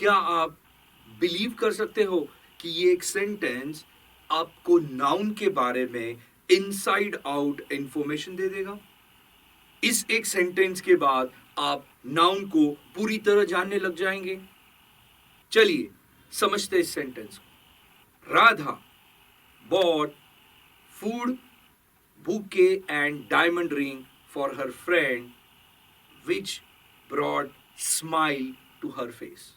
क्या आप बिलीव कर सकते हो कि ये एक सेंटेंस आपको नाउन के बारे में इनसाइड आउट इंफॉर्मेशन दे देगा? इस एक सेंटेंस के बाद आप नाउन को पूरी तरह जानने लग जाएंगे। चलिए समझते इस सेंटेंस को। Radha bought food, bouquet and diamond ring for her friend, which brought smile to her face.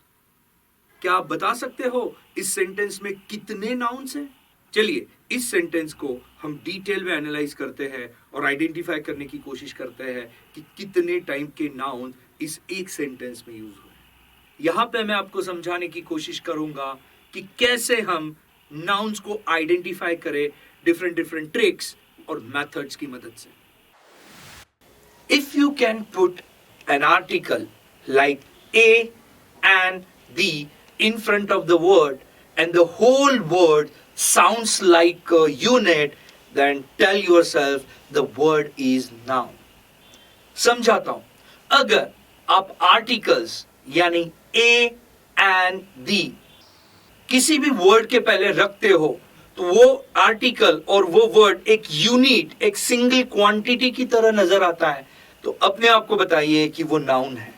क्या आप बता सकते हो इस सेंटेंस में कितने नाउन्स हैं? चलिए इस सेंटेंस को हम डिटेल में एनालाइज करते हैं और आइडेंटिफाई करने की कोशिश करते हैं कि कितने टाइप के नाउन इस एक सेंटेंस में यूज हुए। यहां पे मैं आपको समझाने की कोशिश करूंगा कि कैसे हम नाउन्स को आइडेंटिफाई करें डिफरेंट डिफरेंट ट्रिक्स और मेथड्स की मदद से। If you can put an article like a and the in front of the word and the whole word sounds like a unit, then tell yourself the word is noun. समझाता हूं। अगर आप articles यानी a and the किसी भी word के पहले रखते हो तो वो आर्टिकल और वो वर्ड एक यूनिट, एक सिंगल क्वांटिटी की तरह नजर आता है, तो अपने आप को बताइए कि वो नाउन है।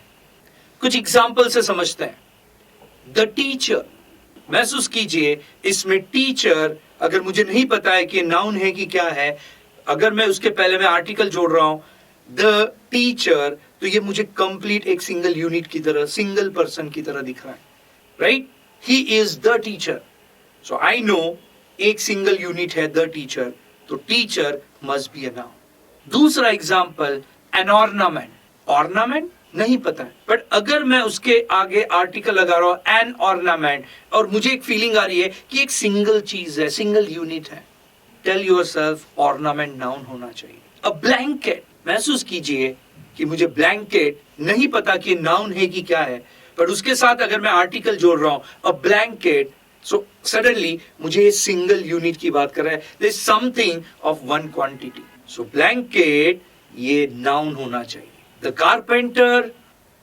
कुछ एग्जाम्पल से समझते हैं। द टीचर, महसूस कीजिए इसमें टीचर अगर मुझे नहीं पता है कि नाउन है कि क्या है, अगर मैं उसके पहले में आर्टिकल जोड़ रहा हूं द टीचर, तो ये मुझे कंप्लीट एक सिंगल यूनिट की तरह, सिंगल पर्सन की तरह दिख रहा है, right? He is the teacher, so I know एक सिंगल यूनिट है द टीचर, तो teacher must be a noun. दूसरा एग्जांपल, एन ऑर्नामेंट। ऑर्नामेंट नहीं पता है, बट अगर मैं उसके आगे आर्टिकल लगा रहा हूं एन ऑर्नामेंट और मुझे एक फीलिंग आ रही है कि एक सिंगल चीज है, सिंगल यूनिट है, टेल योरसेल्फ ऑर्नामेंट नाउन होना चाहिए। अ ब्लैंकेट, महसूस कीजिए कि मुझे ब्लैंकेट नहीं पता कि नाउन है कि क्या है, पर उसके साथ अगर मैं आर्टिकल जोड़ रहा हूं अ ब्लैंकेट, सो सडनली मुझे सिंगल यूनिट की बात कर रहा है, there is something of one quantity, so blanket ये नाउन होना चाहिए। The carpenter,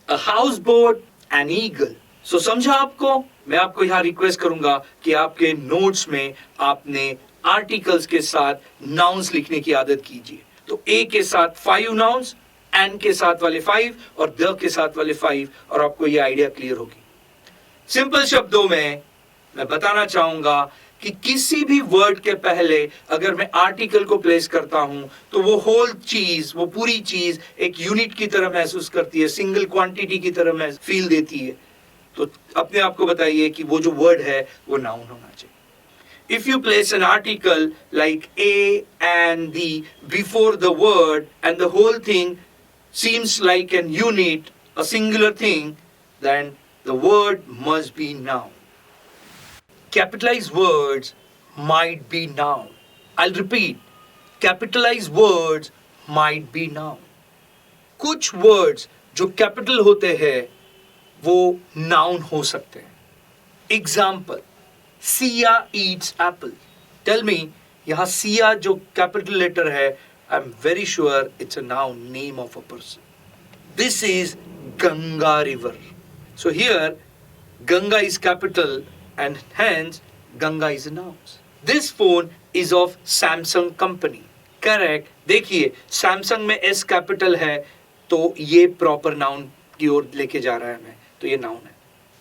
a house boat, an eagle. So समझा आपको? मैं आपको यहां रिक्वेस्ट करूंगा कि आपके नोट्स में आपने आर्टिकल्स के साथ नाउन्स लिखने की आदत कीजिए। तो ए के साथ 5 नाउन्स, एन के साथ वाले 5 और द के साथ वाले 5, और आपको ये आइडिया क्लियर होगी। सिंपल शब्दों में मैं बताना चाहूंगा कि किसी भी वर्ड के पहले अगर मैं आर्टिकल को प्लेस करता हूं तो वो होल चीज, वो पूरी चीज एक यूनिट की तरह महसूस करती है, सिंगल क्वांटिटी की तरह फील देती है। तो अपने आप को बताइए कि वो जो वर्ड है वो नाउन होना चाहिए। If you place an article like a and the before the word and the whole thing seems like an unit, a singular thing, then the word must be noun. Capitalized words might be noun. I'll repeat, capitalized words might be noun. कुछ words जो capital होते हैं वो noun हो सकते हैं। Example, Sia eats apple. Tell me, यहाँ Sia जो capital letter है, I'm very sure it's a noun, name of a person. This is Ganga river. So here, Ganga is capital and hence Ganga is a noun. This phone is of Samsung company. Correct. देखिए, Samsung में S capital है, तो ये proper noun की ओर लेके जा रहा है हमें, तो ये noun है,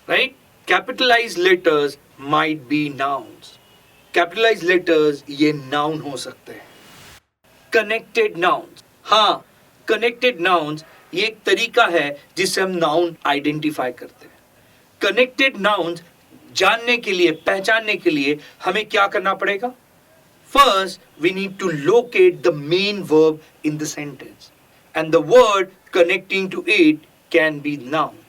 right? Capitalized letters might be nouns. Capitalized letters ये noun हो सकते हैं। कनेक्टेड नाउन्स, हाँ, कनेक्टेड नाउन्स ये एक तरीका है जिससे हम नाउन आइडेंटिफाई करते हैं। कनेक्टेड नाउन्स जानने के लिए, पहचानने के लिए हमें क्या करना पड़ेगा? First we need to locate the main verb in the sentence and the word connecting to it can be noun.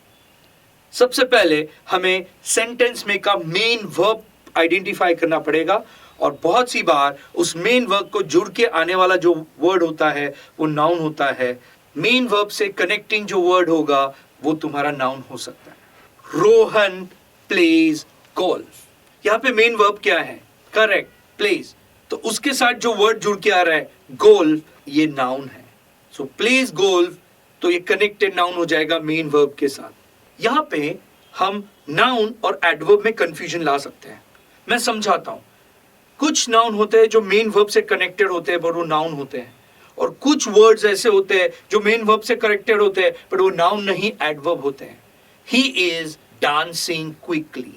सबसे पहले हमें सेंटेंस में का मेन वर्ब आइडेंटिफाई करना पड़ेगा, और बहुत सी बार उस मेन वर्ब को जुड़ के आने वाला जो वर्ड होता है वो नाउन होता है। मेन वर्ब से कनेक्टिंग जो वर्ड होगा वो तुम्हारा नाउन हो सकता है। रोहन प्लेज गोल्फ, यहाँ पे मेन वर्ब क्या है? करेक्ट, प्लेज, तो उसके साथ जो वर्ड जुड़ के आ रहा है गोल्फ, ये नाउन है। सो प्लेज गोल्फ, तो ये कनेक्टेड नाउन हो जाएगा मेन वर्ब के साथ। यहाँ पे हम नाउन और एडवर्ब में कंफ्यूजन ला सकते हैं। मैं समझाता हूं। कुछ नाउन होते हैं जो मेन वर्ब से कनेक्टेड होते हैं बट वो नाउन होते हैं, और कुछ वर्ड्स ऐसे होते हैं जो मेन वर्ब से कनेक्टेड होते हैं बट वो नाउन नहीं एडवर्ब होते हैं। He is dancing quickly,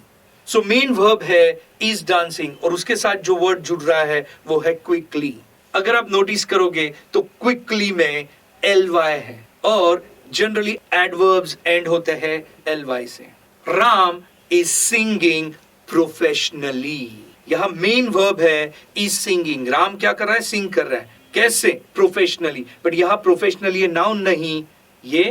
so main verb है इज डांसिंग और उसके साथ जो वर्ड जुड़ रहा है वो है क्विकली। अगर आप नोटिस करोगे तो क्विकली में ly है और जनरली एडवर्ब्स एंड होते हैं ly से। राम इज सिंगिंग प्रोफेशनली, यहां मेन वर्ब है इज सिंगिंग। राम क्या कर रहा है? सिंग कर रहा है। कैसे? प्रोफेशनली। बट यहां प्रोफेशनली ये नाउन नहीं, ये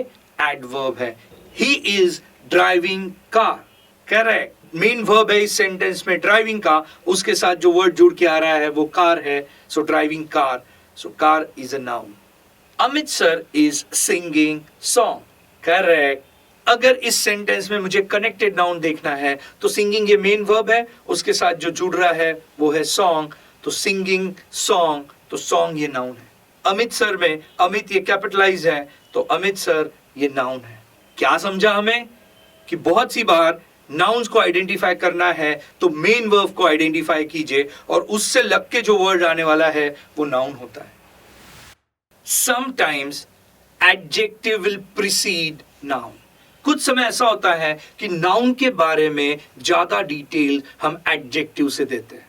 एडवर्ब है। He is driving car, correct. Main verb है इस सेंटेंस में ड्राइविंग का, उसके साथ जो वर्ड जुड़ के आ रहा है वो कार है, so driving car, so car is a noun. Amit sir is singing song, correct. अगर इस सेंटेंस में मुझे कनेक्टेड नाउन देखना है तो सिंगिंग ये मेन वर्ब है, उसके साथ जो जुड़ रहा है वो है सॉन्ग, तो सिंगिंग सॉन्ग, तो सॉन्ग ये नाउन है। अमित सर में अमित ये कैपिटलाइज है, तो अमित सर ये नाउन है। क्या समझा हमें कि बहुत सी बार नाउन्स को आइडेंटिफाई करना है तो मेन वर्ब को आइडेंटिफाई कीजिए और उससे लग के जो वर्ड आने वाला है वो नाउन होता है। Sometimes adjective will precede noun, कुछ समय ऐसा होता है कि नाउन के बारे में ज्यादा डिटेल हम एडजेक्टिव से देते हैं,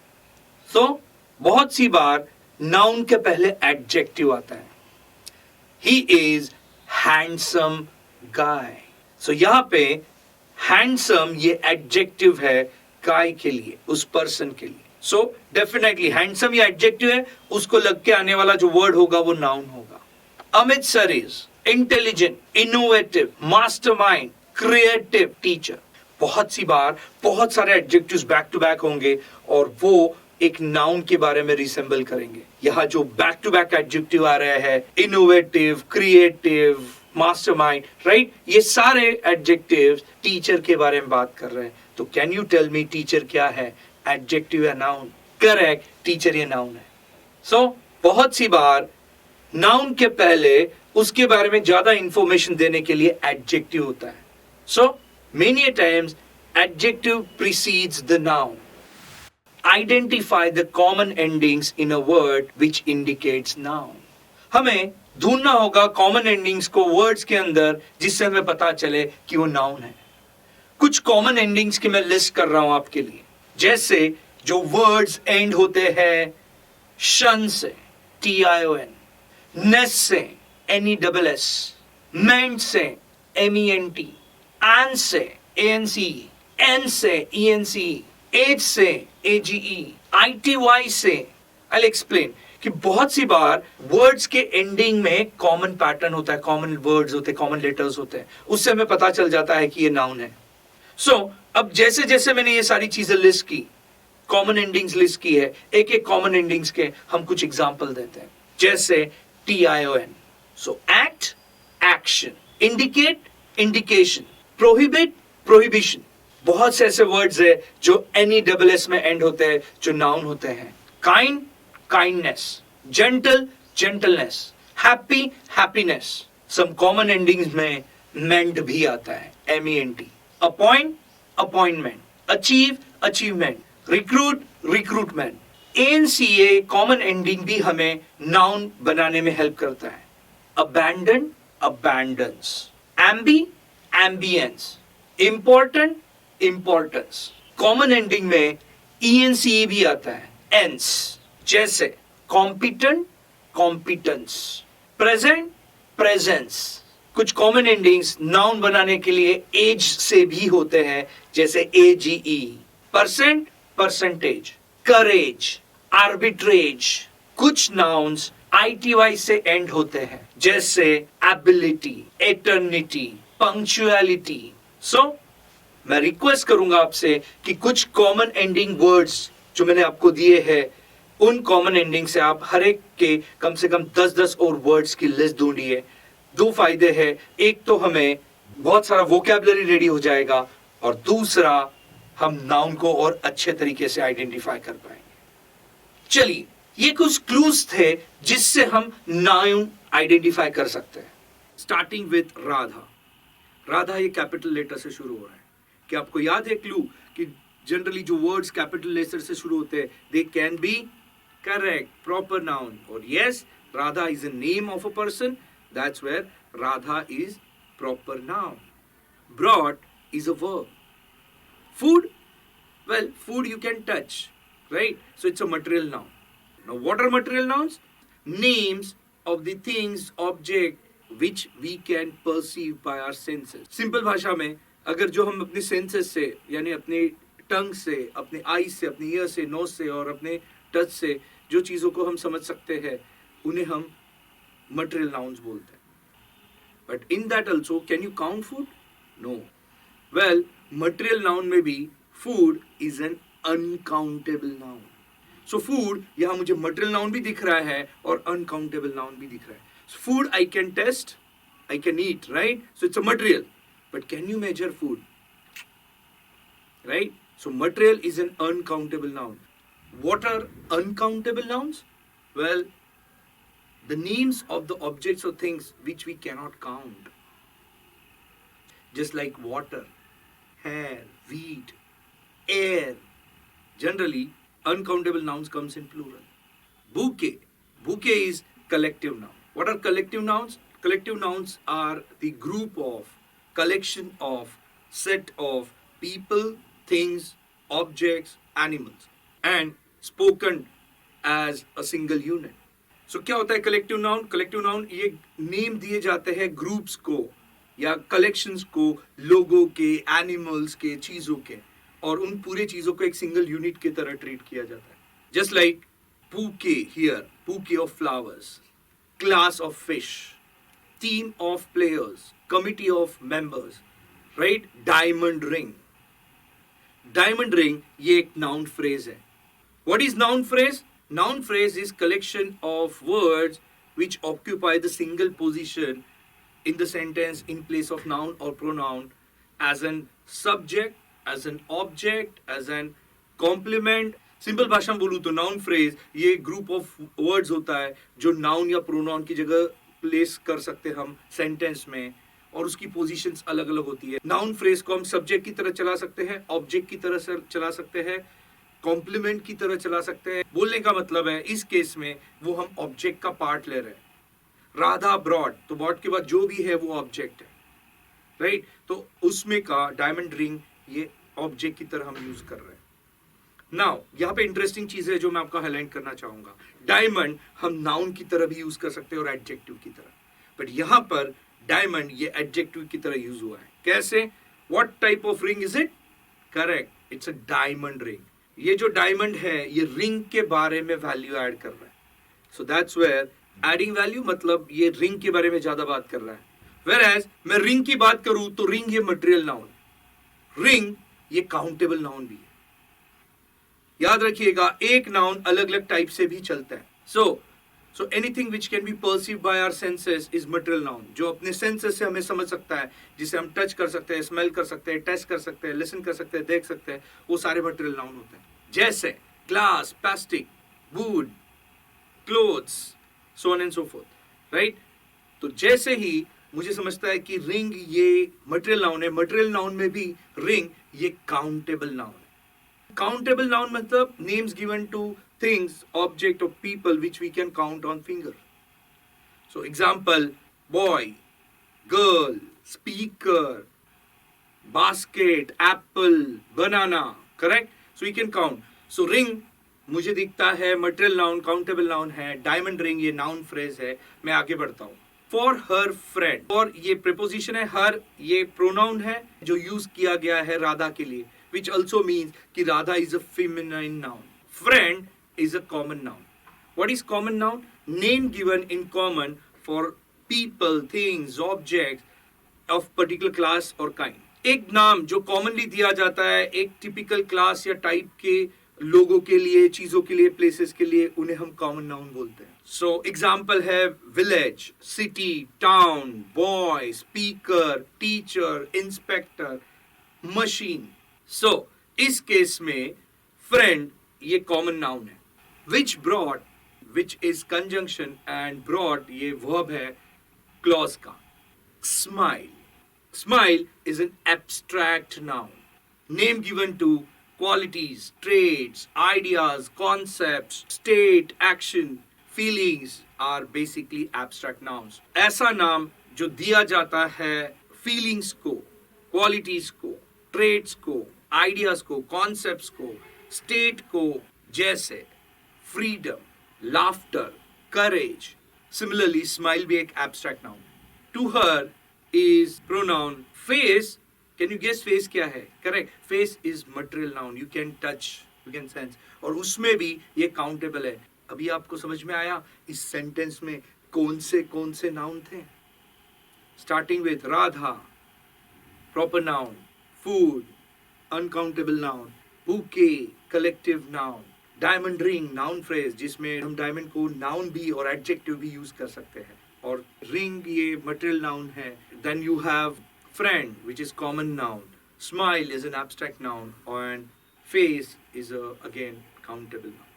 तो बहुत सी बार नाउन के पहले एडजेक्टिव आता है। ही इज हैंडसम गाय, सो यहां पे हैंडसम ये एडजेक्टिव है गाय के लिए, उस पर्सन के लिए। सो डेफिनेटली हैंडसम ये एडजेक्टिव है, उसको लग के आने वाला जो वर्ड होगा वो नाउन होगा। Amit sir is intelligent, innovative, mastermind, creative teacher. बहुत सी बार बहुत सारे एडजेक्टिव्स बैक टू बैक होंगे और वो एक नाउन के बारे में रिसेंबल करेंगे। यहाँ जो बैक टू बैक एडजेक्टिव आ रहे हैं, इनोवेटिव, क्रिएटिव, मास्टरमाइंड, राइट, ये सारे एडजेक्टिव्स टीचर के बारे में बात कर रहे हैं। तो can you tell me teacher क्या है, एडजेक्टिव या नाउन? करेक्ट, टीचर ये नाउन है। सो बहुत सी बार नाउन के पहले उसके बारे में ज्यादा इंफॉर्मेशन देने के लिए एडजेक्टिव होता है। So many times adjective precedes the noun. Identify the common endings in a word which indicates noun. हमें ढूंढना होगा कॉमन एंडिंग्स को वर्ड्स के अंदर जिससे हमें पता चले कि वो नाउन है। कुछ कॉमन एंडिंग्स की मैं लिस्ट कर रहा हूं आपके लिए, जैसे जो वर्ड्स एंड होते हैं शन से, TION, नेस से, NESS, मेंट से, MENT, एन से, ANCE, एन से, ENCE, एज से, AGE, ITY से। I'll explain कि बहुत सी बार वर्ड्स के एंडिंग में कॉमन पैटर्न होता है, कॉमन वर्ड्स होते हैं, कॉमन लेटर्स होते हैं, उससे हमें पता चल जाता है कि ये नाउन है। सो अब जैसे जैसे मैंने ये सारी चीजें लिस्ट की, कॉमन एंडिंग्स लिस्ट की है, एक एक कॉमन एंडिंग्स के हम कुछ एग्जांपल देते हैं। जैसे TION, so act, action, indicate, indication, prohibit, prohibition. बहुत से ऐसे वर्ड्स है जो NESS में एंड होते हैं, जो नाउन होते हैं। Kind, kindness, gentle, gentleness, happy, happiness. Some common endings में मेंट भी आता है, MENT। Appoint, appointment, achieve, achievement, recruit, recruitment. ANCA common ending भी हमें नाउन बनाने में हेल्प करता है। Abandon, abandons, ambi, ambience, important, importance. Common ending में ENCE भी आता है, एंस। जैसे कॉम्पिटेंट, कॉम्पिटेंस, प्रेजेंट, प्रेजेंस। कुछ कॉमन एंडिंग्स नाउन बनाने के लिए एज से भी होते हैं, जैसे AGE, परसेंट, परसेंटेज, करेज, आर्बिट्रेज। कुछ नाउन्स ITY से एंड होते हैं, जैसे एबिलिटी, एटर्निटी, पंक्चुअलिटी। सो मैं रिक्वेस्ट करूंगा आपसे कि कुछ कॉमन एंडिंग वर्ड्स जो मैंने आपको दिए हैं, उन कॉमन एंडिंग से आप हर एक के कम से कम 10-10 और वर्ड्स की लिस्ट ढूंढिए। दो फायदे हैं, एक तो हमें बहुत सारा वोकैबुलरी रेडी हो जाएगा और दूसरा हम नाउन को और अच्छे तरीके से आइडेंटिफाई कर पाएंगे। चलिए, ये कुछ क्लूज थे जिससे हम नाउन आइडेंटिफाई कर सकते हैं। Starting with Radha. राधा ये कैपिटल लेटर से शुरू हो रहा है। क्या आपको याद है क्लू कि जनरली जो वर्ड्स कैपिटल लेटर से शुरू होते हैं they can be correct proper noun. और yes, Radha is a name of a person, that's where Radha is proper noun. Broad is a verb. Food, well, food you can touch, right? So it's a material noun. Now what are material nouns? Names of the things, object which we can perceive by our senses. Simple भाषा में अगर जो हम अपने senses से यानी अपने टंग से, अपने आई से, अपने ईयर से, नोज से और अपने टच से जो चीज़ों को हम समझ सकते हैं उन्हें हम material nouns बोलते हैं. But in that also, can you count food? No. Well, material noun में भी food is an uncountable noun. So food यहाँ मुझे material noun भी दिख रहा है और uncountable noun भी दिख रहा है. So food I can test, I can eat, right? So it's a material. But can you measure food? Right? So material is an uncountable noun. What are uncountable nouns? Well, the names of the objects or things which we cannot count. Just like water, hair, wheat, air. Generally, uncountable nouns comes in plural. Bouquet. Bouquet is collective noun. What are collective nouns? Collective nouns are the group of, collection of, set of people, things, objects, animals, and spoken as a single unit. So क्या होता है collective noun? Collective noun ये name दिए जाते हैं groups को या collections को, लोगों के, animals के, चीजों के, और उन पूरे चीजों को एक single unit की तरह treat किया जाता है. Just like bouquet here, bouquet of flowers, class of fish, team of players, committee of members, right? Diamond ring. Diamond ring ये एक noun phrase है. What is noun phrase? Noun phrase is collection of words which occupy the single position in the sentence in place of noun or pronoun as an subject, as an object, as an complement. Simple भाषा में बोलूँ तो noun phrase ये group of words होता है जो noun या pronoun की जगह place कर सकते हम sentence में, और उसकी positions अलग अलग होती है. Noun phrase को हम subject की तरह चला सकते हैं, object की तरह से चला सकते हैं, कॉम्प्लीमेंट की तरह चला सकते हैं. बोलने का मतलब है इस केस में वो हम ऑब्जेक्ट का पार्ट ले रहे हैं. राधा ब्रॉड, तो ब्रॉड के बाद जो भी है वो ऑब्जेक्ट है, राइट? तो उसमें का डायमंड रिंग ये ऑब्जेक्ट की तरह हम यूज कर रहे हैं. नाउ यहाँ पे इंटरेस्टिंग चीज है जो मैं आपको हाईलाइट करना चाहूंगा. डायमंड हम नाउन की तरह भी यूज कर सकते हैं और एडजेक्टिव की तरह, बट यहाँ पर डायमंड ये एडजेक्टिव की तरह यूज हुआ है. कैसे? What type of ring is it? Correct, it's a diamond ring. ये जो डायमंड है ये रिंग के बारे में वैल्यू ऐड कर रहा है. So that's where adding value, मतलब ये रिंग के बारे में ज्यादा बात कर रहा है. वेयरएज मैं रिंग की बात करूं तो रिंग ये मटेरियल नाउन, रिंग ये काउंटेबल नाउन भी है. याद रखिएगा एक नाउन अलग अलग टाइप से भी चलता है. So anything which can be perceived by our senses is material noun. जो अपने सेंसेस से हमें समझ सकता है, जिसे हम टच कर सकते हैं, स्मेल कर सकते हैं, टेस्ट कर सकते हैं, लिसन कर सकते हैं, देख सकते हैं, वो सारे मटेरियल नाउन होते हैं. जैसे glass, plastic, wood, clothes, so on and so forth, right? तो जैसे ही मुझे समझता है कि रिंग ये मटेरियल नाउन है, मटेरियल नाउन में भी रिंग ये काउंटेबल नाउन है. काउंटेबल नाउन मतलब names given to things, object or people which we can count on finger. So example, boy, girl, speaker, basket, apple, banana, correct? So we can count. So ring मुझे दिखता है material noun, countable noun है. diamond ring ये noun phrase है. मैं आगे बढ़ता हूँ. For her friend, और ये preposition है. her ये pronoun है जो use किया गया है राधा के लिए, which also means कि Radha is a feminine noun. Friend is a common noun. What is common noun? Name given in common for people, things, objects of particular class or kind. एक नाम जो commonly दिया जाता है एक typical class या type के लोगों के लिए, चीजों के लिए, places के लिए, उन्हें हम common noun बोलते हैं. So example है village, city, town, boy, speaker, teacher, inspector, machine. So इस case में friend ये common noun है. Which brought, which is conjunction, and brought ये verb है clause का. Smile. Smile is an abstract noun. name given to qualities, traits, ideas, concepts, state, action, feelings are basically abstract nouns. ऐसा नाम जो दिया जाता है feelings को, qualities को, traits को, ideas को, concepts को, state को, जैसे freedom, laughter, courage. Similarly, smile भी एक abstract noun. To her is pronoun face. Can you guess face क्या है? Correct. Face is material noun. You can touch, you can sense. और उसमें भी ये countable है. अभी आपको समझ में आया इस सेंटेंस में कौन से नाउन थे? Starting with Radha, proper noun. Food, uncountable noun. Bouquet, collective noun. Diamond ring, noun phrase जिसमें हम diamond को noun भी और adjective भी use कर सकते हैं. और ring ये material noun है. Then you have friend, which is common noun. Smile is an abstract noun, and face is again countable noun.